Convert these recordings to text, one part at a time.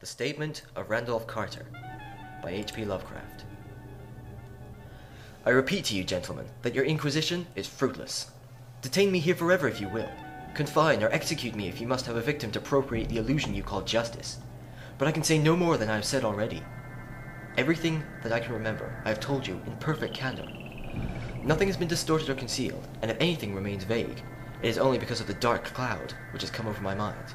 The Statement of Randolph Carter by H.P. Lovecraft. I repeat to you, gentlemen, that your inquisition is fruitless. Detain me here forever if you will. Confine or execute me if you must have a victim to appropriate the illusion you call justice. But I can say no more than I have said already. Everything that I can remember, I have told you in perfect candor. Nothing has been distorted or concealed, and if anything remains vague, it is only because of the dark cloud which has come over my mind.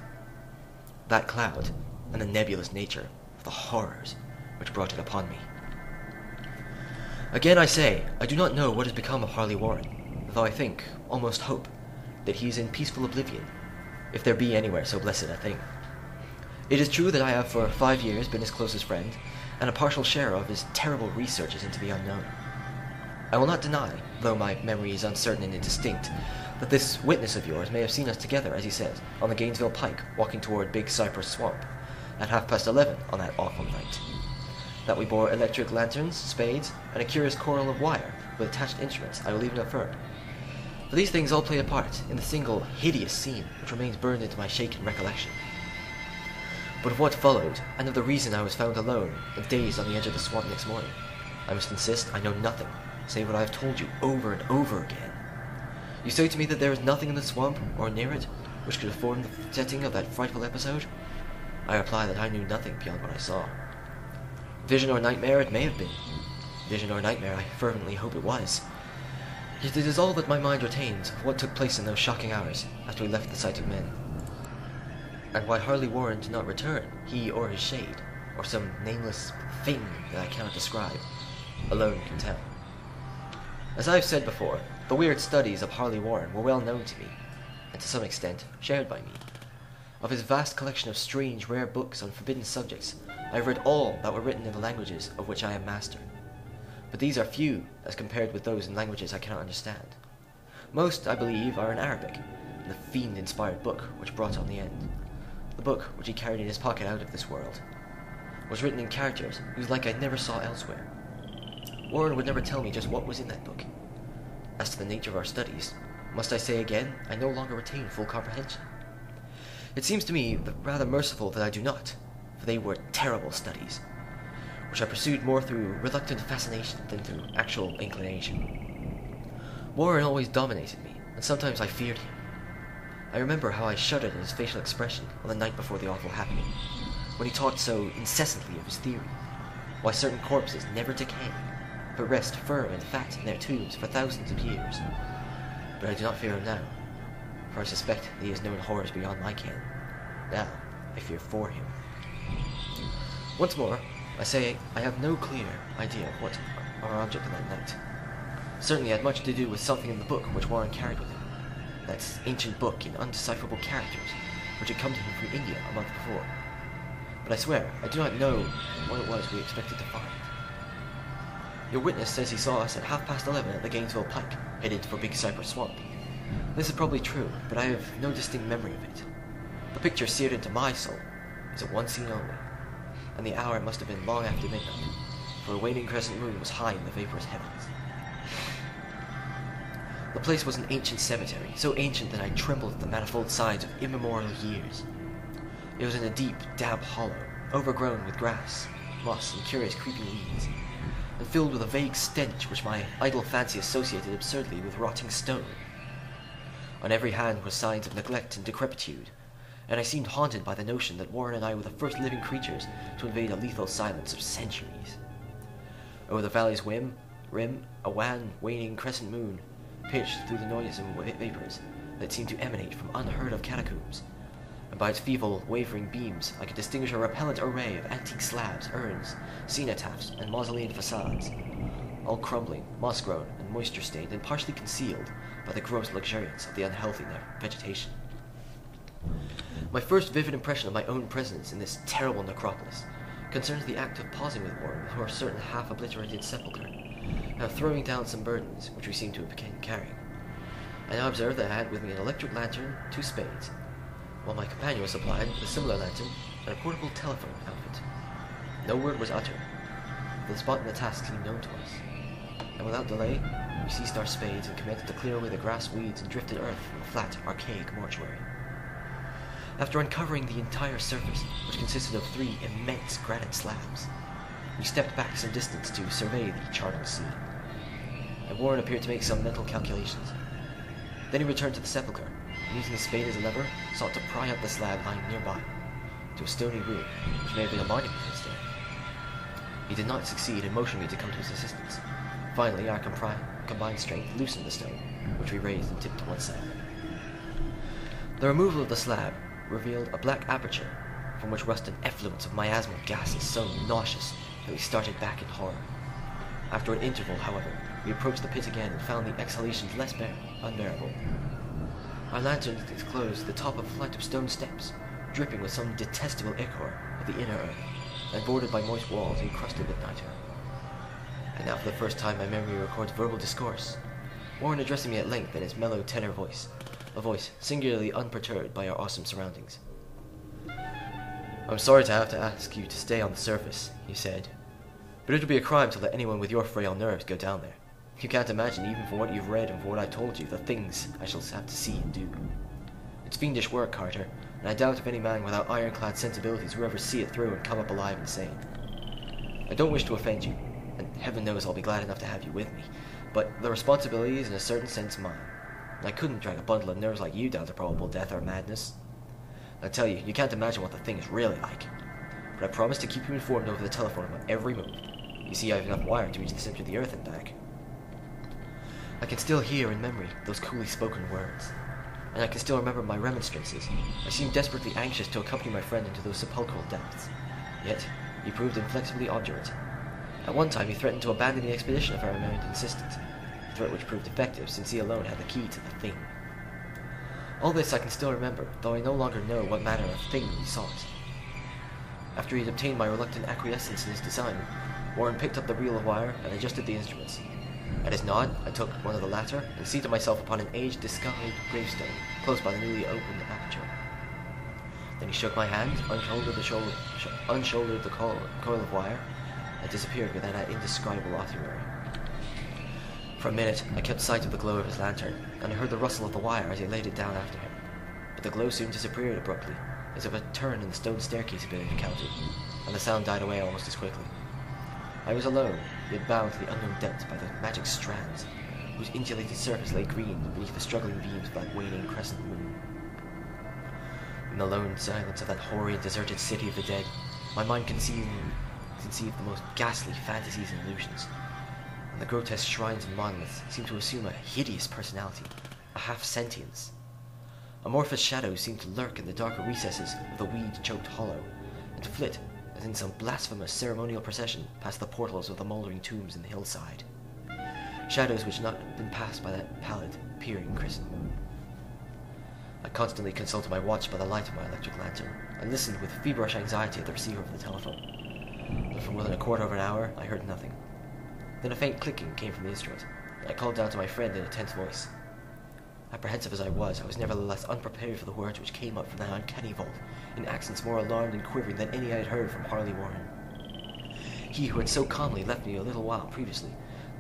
That cloud, and the nebulous nature of the horrors which brought it upon me. Again I say, I do not know what has become of Harley Warren, though I think, almost hope, that he is in peaceful oblivion, if there be anywhere so blessed a thing. It is true that I have for 5 years been his closest friend, and a partial sharer of his terrible researches into the unknown. I will not deny, though my memory is uncertain and indistinct, that this witness of yours may have seen us together, as he says, on the Gainesville Pike, walking toward Big Cypress Swamp, at 11:30 on that awful night. That we bore electric lanterns, spades, and a curious coil of wire with attached instruments, I will even affirm. For these things all play a part in the single hideous scene which remains burned into my shaken recollection. But of what followed, and of the reason I was found alone and dazed on the edge of the swamp next morning, I must insist I know nothing, save what I have told you over and over again. You say to me that there is nothing in the swamp, or near it, which could have formed the setting of that frightful episode? I reply that I knew nothing beyond what I saw. Vision or nightmare it may have been. Vision or nightmare I fervently hope it was. Yet it is all that my mind retains of what took place in those shocking hours after we left the sight of men. And why Harley Warren did not return, he or his shade, or some nameless thing that I cannot describe, alone can tell. As I have said before, the weird studies of Harley Warren were well known to me, and to some extent shared by me. Of his vast collection of strange, rare books on forbidden subjects, I have read all that were written in the languages of which I am master. But these are few as compared with those in languages I cannot understand. Most, I believe, are in Arabic, and the fiend-inspired book which brought on the end. The book which he carried in his pocket out of this world was written in characters whose like I never saw elsewhere. Warren would never tell me just what was in that book. As to the nature of our studies, must I say again, I no longer retain full comprehension. It seems to me rather merciful that I do not, for they were terrible studies, which I pursued more through reluctant fascination than through actual inclination. Warren always dominated me, and sometimes I feared him. I remember how I shuddered at his facial expression on the night before the awful happening, when he talked so incessantly of his theory, why certain corpses never decay, but rest firm and fat in their tombs for thousands of years. But I do not fear him now, for I suspect that he has known horrors beyond my ken. Now, I fear for him. Once more, I say I have no clear idea of what our object on that night. Certainly it had much to do with something in the book which Warren carried with him, that ancient book in undecipherable characters which had come to him from India a month before. But I swear, I do not know what it was we expected to find. Your witness says he saw us at 11:30 at the Gainesville Pike, headed for Big Cypress Swamp. This is probably true, but I have no distinct memory of it. The picture seared into my soul is of one scene only, and the hour must have been long after midnight, for a waning crescent moon was high in the vaporous heavens. The place was an ancient cemetery, so ancient that I trembled at the manifold sides of immemorial years. It was in a deep, damp hollow, overgrown with grass, moss, and curious creeping weeds, and filled with a vague stench which my idle fancy associated absurdly with rotting stone. On every hand were signs of neglect and decrepitude, and I seemed haunted by the notion that Warren and I were the first living creatures to invade a lethal silence of centuries. Over the valley's rim, a wan, waning crescent moon pitched through the noisome vapors that seemed to emanate from unheard-of catacombs, and by its feeble, wavering beams I could distinguish a repellent array of antique slabs, urns, cenotaphs, and mausolean facades, all crumbling, moss-grown, and moisture-stained, and partially concealed by the gross luxuriance of the unhealthy vegetation. My first vivid impression of my own presence in this terrible necropolis concerns the act of pausing with Warren before a certain half-obliterated sepulchre, and of throwing down some burdens which we seemed to have been carrying. I now observed that I had with me an electric lantern, 2 spades, while my companion was supplied with a similar lantern and a portable telephone outfit. No word was uttered, for the spot and the task seemed known to us, and without delay, we seized our spades and commenced to clear away the grass, weeds, and drifted earth from a flat, archaic mortuary. After uncovering the entire surface, which consisted of 3 immense granite slabs, we stepped back some distance to survey the charnel sea, and Warren appeared to make some mental calculations. Then he returned to the sepulchre, and using his spade as a lever, sought to pry up the slab lying nearby, to a stony room, which may have been a monument instead. He did not succeed and motioned me to come to his assistance. Finally, our combined strength loosened the stone, which we raised and tipped to one side. The removal of the slab revealed a black aperture, from which rusted effluents of miasmal gases so nauseous that we started back in horror. After an interval, however, we approached the pit again and found the exhalations less unbearable. Our lanterns disclosed the top of a flight of stone steps, dripping with some detestable ichor of the inner earth, and bordered by moist walls encrusted with nitre. And now for the first time my memory records verbal discourse, Warren addressing me at length in his mellow tenor voice, a voice singularly unperturbed by our awesome surroundings. "I'm sorry to have to ask you to stay on the surface," he said, "but it would be a crime to let anyone with your frail nerves go down there. You can't imagine, even from what you've read and from what I told you, the things I shall have to see and do. It's fiendish work, Carter, and I doubt if any man without ironclad sensibilities will ever see it through and come up alive and sane. I don't wish to offend you, and heaven knows I'll be glad enough to have you with me, but the responsibility is in a certain sense mine. I couldn't drag a bundle of nerves like you down to probable death or madness. I tell you, you can't imagine what the thing is really like. But I promise to keep you informed over the telephone about every move. You see, I have enough wire to reach the center of the earth and back." I can still hear in memory those coolly spoken words, and I can still remember my remonstrances. I seemed desperately anxious to accompany my friend into those sepulchral depths. Yet, he proved inflexibly obdurate. At one time, he threatened to abandon the expedition if I remained insistent. A threat which proved effective, since he alone had the key to the thing. All this I can still remember, though I no longer know what manner of thing he sought. After he had obtained my reluctant acquiescence in his design, Warren picked up the reel of wire and adjusted the instruments. At his nod, I took one of the latter and seated myself upon an aged, discolored gravestone close by the newly opened aperture. Then he shook my hand, unshouldered the coil of wire, and disappeared within that indescribable ossuary. For a minute, I kept sight of the glow of his lantern, and I heard the rustle of the wire as he laid it down after him. But the glow soon disappeared abruptly, as if a turn in the stone staircase had been encountered, and the sound died away almost as quickly. I was alone, yet bound to the unknown depths by the magic strands, whose insulated surface lay green beneath the struggling beams of that waning crescent moon. In the lone silence of that hoary and deserted city of the dead, my mind conceived the most ghastly fantasies and illusions, and the grotesque shrines and monoliths seemed to assume a hideous personality, a half-sentience. Amorphous shadows seemed to lurk in the darker recesses of the weed-choked hollow, and to flit, as in some blasphemous ceremonial procession, past the portals of the mouldering tombs in the hillside. Shadows which had not been passed by that pallid, peering crescent moon. I constantly consulted my watch by the light of my electric lantern, and listened with feverish anxiety at the receiver of the telephone. But for more than a quarter of an hour, I heard nothing. Then a faint clicking came from the instrument, and I called down to my friend in a tense voice. Apprehensive as I was nevertheless unprepared for the words which came up from that uncanny vault, in accents more alarmed and quivering than any I had heard from Harley Warren. He who had so calmly left me a little while previously,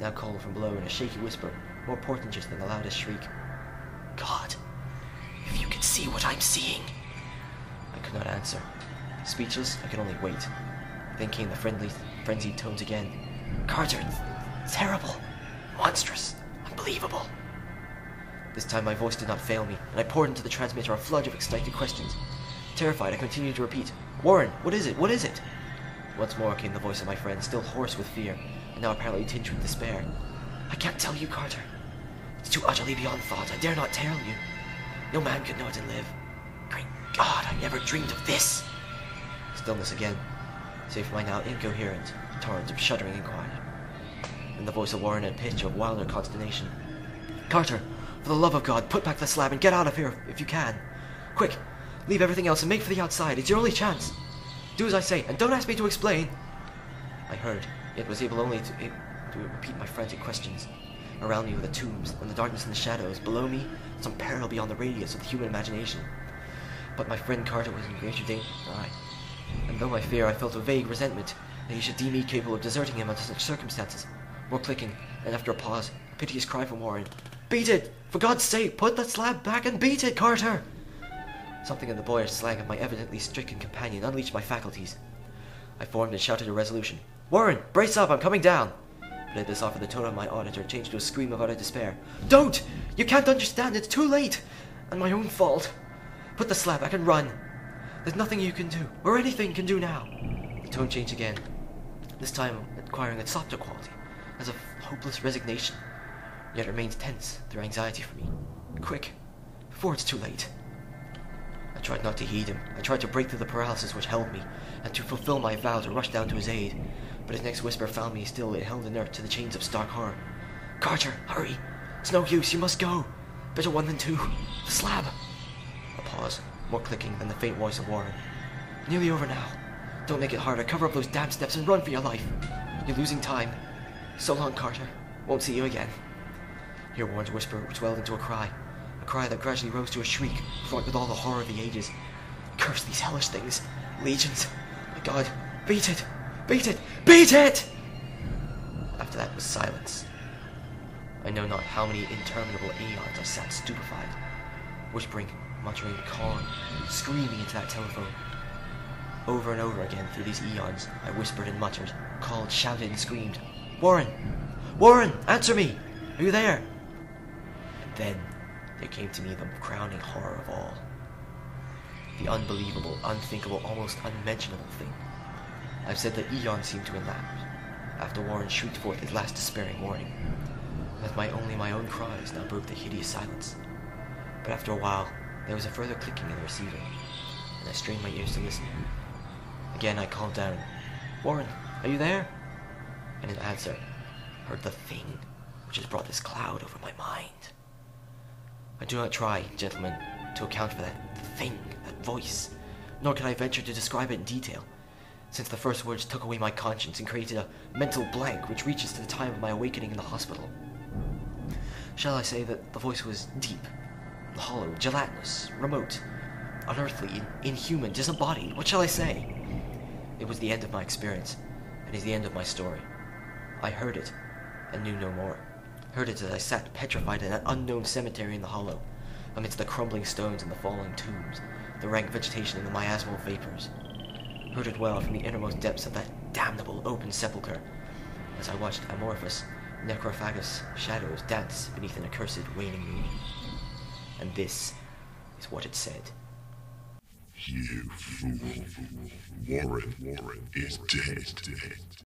now called from below in a shaky whisper, more portentous than the loudest shriek. "God, if you could see what I'm seeing!" I could not answer. Speechless, I could only wait. Then came the frenzied tones again. "Carter, it's terrible, monstrous, unbelievable." This time my voice did not fail me, and I poured into the transmitter a flood of excited questions. Terrified, I continued to repeat, "Warren, what is it? What is it?" Once more came the voice of my friend, still hoarse with fear, and now apparently tinged with despair. "I can't tell you, Carter. It's too utterly beyond thought. I dare not tell you. No man could know it and live. Great God, I never dreamed of this." Stillness again, save for my now incoherent torrent of shuddering inquiry. Then the voice of Warren in a pitch of wilder consternation. "Carter, for the love of God, put back the slab and get out of here if you can. Quick, leave everything else and make for the outside. It's your only chance. Do as I say, and don't ask me to explain." I heard, yet was able only to repeat my frantic questions. Around me were the tombs, and the darkness and the shadows. Below me, some peril beyond the radius of the human imagination. But my friend Carter was in greater danger than I, and though I fear I felt a vague resentment that he should deem me capable of deserting him under such circumstances. More clicking, and after a pause, a piteous cry from Warren. "Beat it! For God's sake, put that slab back and beat it, Carter!" Something in the boyish slang of my evidently stricken companion unleashed my faculties. I formed and shouted a resolution. "Warren, brace up, I'm coming down!" But at this offer, the tone of my auditor changed to a scream of utter despair. "Don't! You can't understand, it's too late! And my own fault. Put the slab back and run. There's nothing you can do, or anything can do now." The tone changed again, this time acquiring a softer quality, as of hopeless resignation, yet remains tense through anxiety for me. "Quick, before it's too late." I tried not to heed him. I tried to break through the paralysis which held me, and to fulfill my vow to rush down to his aid. But his next whisper found me still held inert to the chains of stark horror. "Carter, hurry! It's no use, you must go! Better one than two. The slab!" A pause, more clicking than the faint voice of Warren. "Nearly over now. Don't make it harder. Cover up those damn steps and run for your life. You're losing time. So long, Carter. Won't see you again." Here Warren's whisper swelled into a cry that gradually rose to a shriek, fraught with all the horror of the ages. "Curse these hellish things! Legions! My God! Beat it! Beat it! Beat it!" After that was silence. I know not how many interminable aeons I sat stupefied, whispering, muttering, calling, screaming into that telephone. Over and over again through these eons, I whispered and muttered, called, shouted, and screamed, "Warren! Warren! Answer me! Are you there?" And then there came to me the crowning horror of all. The unbelievable, unthinkable, almost unmentionable thing. I've said that eons seemed to elapse, after Warren shrieked forth his last despairing warning, and that my own cries now broke the hideous silence. But after a while, there was a further clicking in the receiver, and I strained my ears to listen. Again I called down, "Warren, are you there?" And in answer, heard the thing which has brought this cloud over my mind. I do not try, gentlemen, to account for that thing, that voice, nor can I venture to describe it in detail, since the first words took away my conscience and created a mental blank which reaches to the time of my awakening in the hospital. Shall I say that the voice was deep, hollow, gelatinous, remote, unearthly, inhuman, disembodied? What shall I say? It was the end of my experience, and is the end of my story. I heard it, and knew no more. Heard it as I sat petrified in that unknown cemetery in the hollow, amidst the crumbling stones and the falling tombs, the rank vegetation and the miasmal vapors. Heard it well from the innermost depths of that damnable open sepulchre, as I watched amorphous, necrophagous shadows dance beneath an accursed waning moon. And this is what it said. "You fool. Warren is dead.